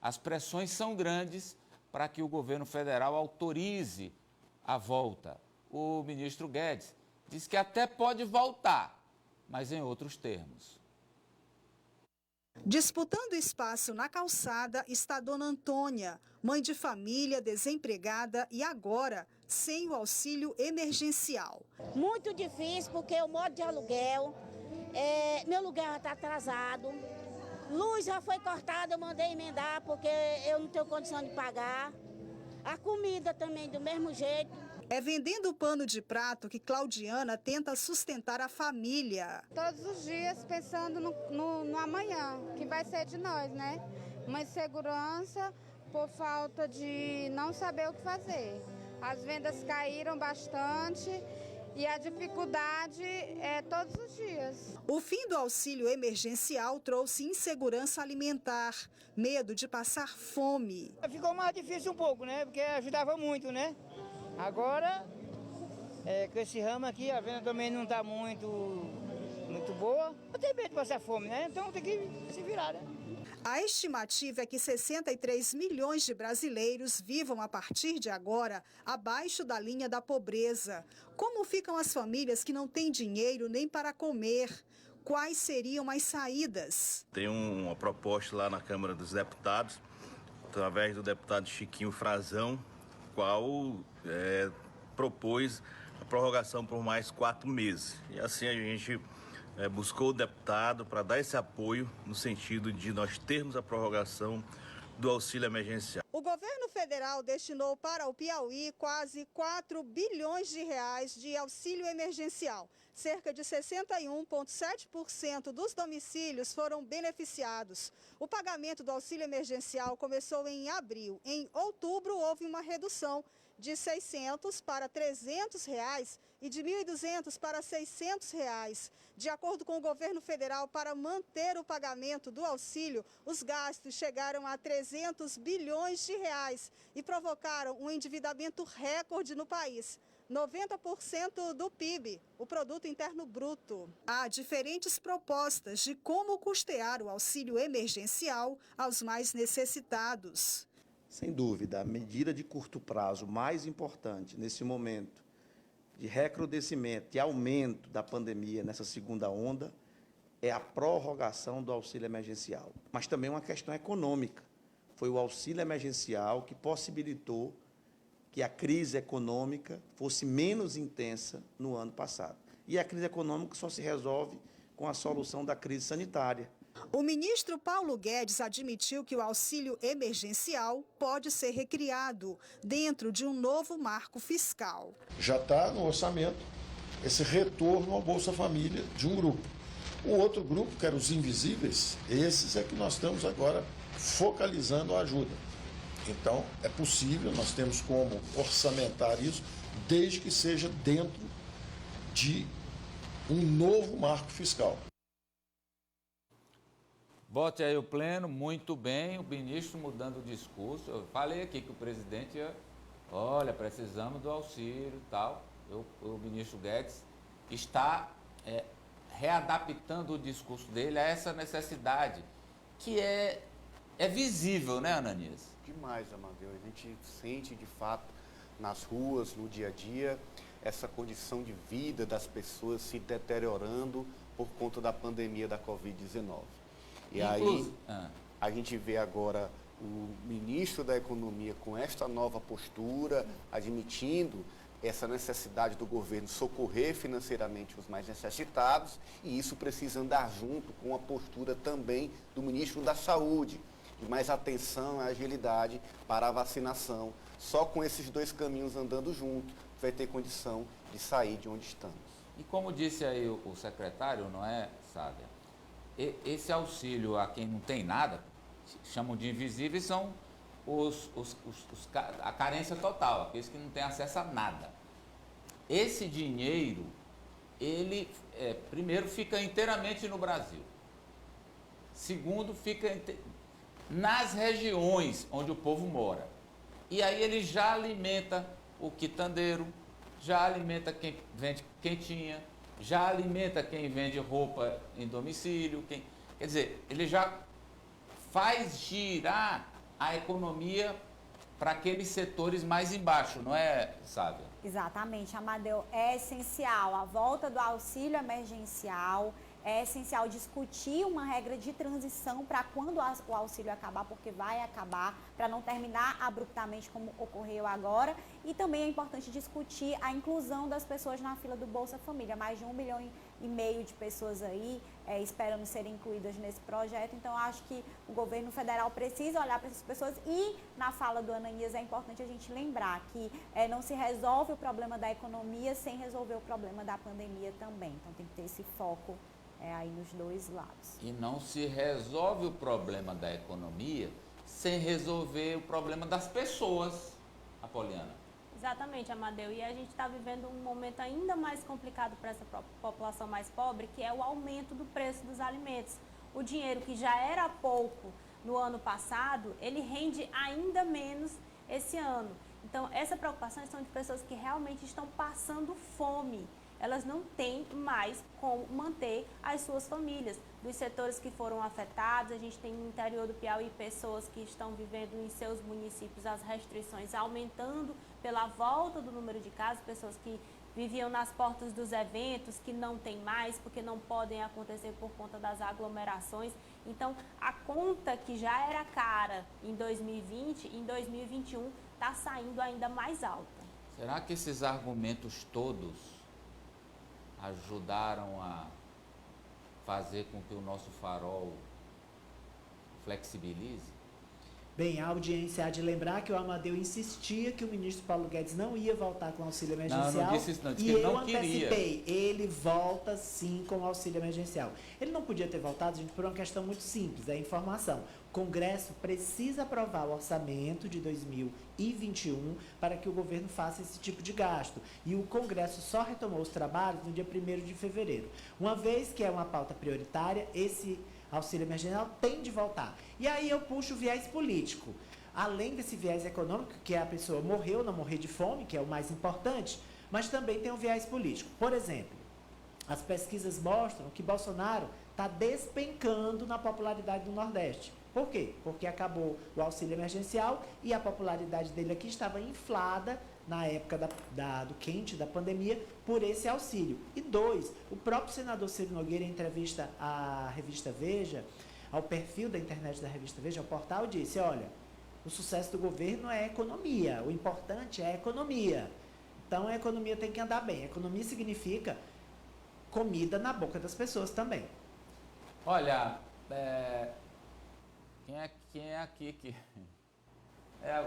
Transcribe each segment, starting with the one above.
as pressões são grandes para que o governo federal autorize a volta. O ministro Guedes diz que até pode voltar, mas em outros termos. Disputando espaço na calçada está Dona Antônia, mãe de família, desempregada e agora sem o auxílio emergencial. Muito difícil porque eu moro de aluguel, meu aluguel já está atrasado, luz já foi cortada, eu mandei emendar porque eu não tenho condição de pagar, a comida também do mesmo jeito. É vendendo pano de prato que Claudiana tenta sustentar a família. Todos os dias pensando no amanhã, que vai ser de nós, né? Uma insegurança por falta de não saber o que fazer. As vendas caíram bastante e a dificuldade é todos os dias. O fim do auxílio emergencial trouxe insegurança alimentar, medo de passar fome. Ficou mais difícil um pouco, né? Porque ajudava muito, né? Agora, com esse ramo aqui, a venda também não está muito boa. Eu tenho medo de passar fome, né? Então tem que se virar, né? A estimativa é que 63 milhões de brasileiros vivam a partir de agora abaixo da linha da pobreza. Como ficam as famílias que não têm dinheiro nem para comer? Quais seriam as saídas? Tem uma proposta lá na Câmara dos Deputados, através do deputado Chiquinho Frazão, qual propôs a prorrogação por mais 4 meses. E assim a gente buscou o deputado para dar esse apoio no sentido de nós termos a prorrogação do auxílio emergencial. O governo federal destinou para o Piauí quase 4 bilhões de reais de auxílio emergencial. Cerca de 61,7% dos domicílios foram beneficiados. O pagamento do auxílio emergencial começou em abril. Em outubro, houve uma redução de R$ 600 para R$ 300 reais e de R$ 1.200 para R$ 600 reais. De acordo com o governo federal, para manter o pagamento do auxílio, os gastos chegaram a 300 bilhões de reais e provocaram um endividamento recorde no país. 90% do PIB, o Produto Interno Bruto. Há diferentes propostas de como custear o auxílio emergencial aos mais necessitados. Sem dúvida, a medida de curto prazo mais importante nesse momento de recrudescimento e aumento da pandemia nessa segunda onda é a prorrogação do auxílio emergencial. Mas também uma questão econômica. Foi o auxílio emergencial que possibilitou que a crise econômica fosse menos intensa no ano passado. E a crise econômica só se resolve com a solução da crise sanitária. O ministro Paulo Guedes admitiu que o auxílio emergencial pode ser recriado dentro de um novo marco fiscal. Já está no orçamento esse retorno ao Bolsa Família de um grupo. O outro grupo, que eram os invisíveis, esses é que nós estamos agora focalizando a ajuda. Então, é possível, nós temos como orçamentar isso, desde que seja dentro de um novo marco fiscal. Bote aí o pleno, muito bem, o ministro mudando o discurso. Eu falei aqui que o presidente ia, olha, precisamos do auxílio e tal. O ministro Guedes está readaptando o discurso dele a essa necessidade, que é visível, né, Ananias? Demais, Amadeu. A gente sente, de fato, nas ruas, no dia a dia, essa condição de vida das pessoas se deteriorando por conta da pandemia da Covid-19. E aí, a gente vê agora o ministro da Economia com esta nova postura, admitindo essa necessidade do governo socorrer financeiramente os mais necessitados, e isso precisa andar junto com a postura também do ministro da Saúde, de mais atenção e agilidade para a vacinação. Só com esses dois caminhos andando juntos, vai ter condição de sair de onde estamos. E como disse aí o secretário, não é, Sábia? Esse auxílio a quem não tem nada, chamam de invisíveis, são a carência total, aqueles que não têm acesso a nada. Esse dinheiro, ele, primeiro, fica inteiramente no Brasil. Segundo, fica nas regiões onde o povo mora. E aí ele já alimenta o quitandeiro, já alimenta quem vende quentinha, já alimenta quem vende roupa em domicílio. Quer dizer, ele já faz girar a economia para aqueles setores mais embaixo, não é, Sávia? Exatamente, Amadeu, é essencial a volta do auxílio emergencial, é essencial discutir uma regra de transição para quando o auxílio acabar, porque vai acabar, para não terminar abruptamente como ocorreu agora. E também é importante discutir a inclusão das pessoas na fila do Bolsa Família, mais de 1,5 milhão de pessoas aí esperando serem incluídas nesse projeto. Então, acho que o governo federal precisa olhar para essas pessoas e, na fala do Ananias, é importante a gente lembrar que não se resolve o problema da economia sem resolver o problema da pandemia também. Então, tem que ter esse foco aí nos dois lados. E não se resolve o problema da economia sem resolver o problema das pessoas, Apoliana. Exatamente, Amadeu. E a gente está vivendo um momento ainda mais complicado para essa população mais pobre, que é o aumento do preço dos alimentos. O dinheiro que já era pouco no ano passado, ele rende ainda menos esse ano. Então, essa preocupação são de pessoas que realmente estão passando fome. Elas não têm mais como manter as suas famílias. Dos setores que foram afetados, a gente tem no interior do Piauí pessoas que estão vivendo em seus municípios as restrições aumentando pela volta do número de casos, pessoas que viviam nas portas dos eventos, que não tem mais, porque não podem acontecer por conta das aglomerações. Então, a conta que já era cara em 2020, em 2021, está saindo ainda mais alta. Será que esses argumentos todos ajudaram a fazer com que o nosso farol flexibilize? Bem, a audiência há de lembrar que o Amadeu insistia que o ministro Paulo Guedes não ia voltar com o auxílio emergencial. Não disse isso não, disse e que ele eu não queria. antecipei, ele volta sim com o auxílio emergencial. Ele não podia ter voltado, gente, por uma questão muito simples, é informação. O Congresso precisa aprovar o orçamento de 2021 para que o governo faça esse tipo de gasto. E o Congresso só retomou os trabalhos no dia 1º de fevereiro. Uma vez que é uma pauta prioritária, esse auxílio emergencial tem de voltar. E aí eu puxo o viés político. Além desse viés econômico, que é a pessoa morrer ou não morrer de fome, que é o mais importante, mas também tem um viés político. Por exemplo, as pesquisas mostram que Bolsonaro está despencando na popularidade do Nordeste. Por quê? Porque acabou o auxílio emergencial e a popularidade dele aqui estava inflada na época do quente, da pandemia, por esse auxílio. E 2, o próprio senador Ciro Nogueira, em entrevista à revista Veja, ao perfil da internet da revista Veja, ao portal, disse, olha, o sucesso do governo é a economia, o importante é a economia. Então a economia tem que andar bem. A economia significa comida na boca das pessoas também. Olha, quem é aqui que...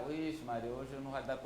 Ixi, Maria, hoje não vai dar para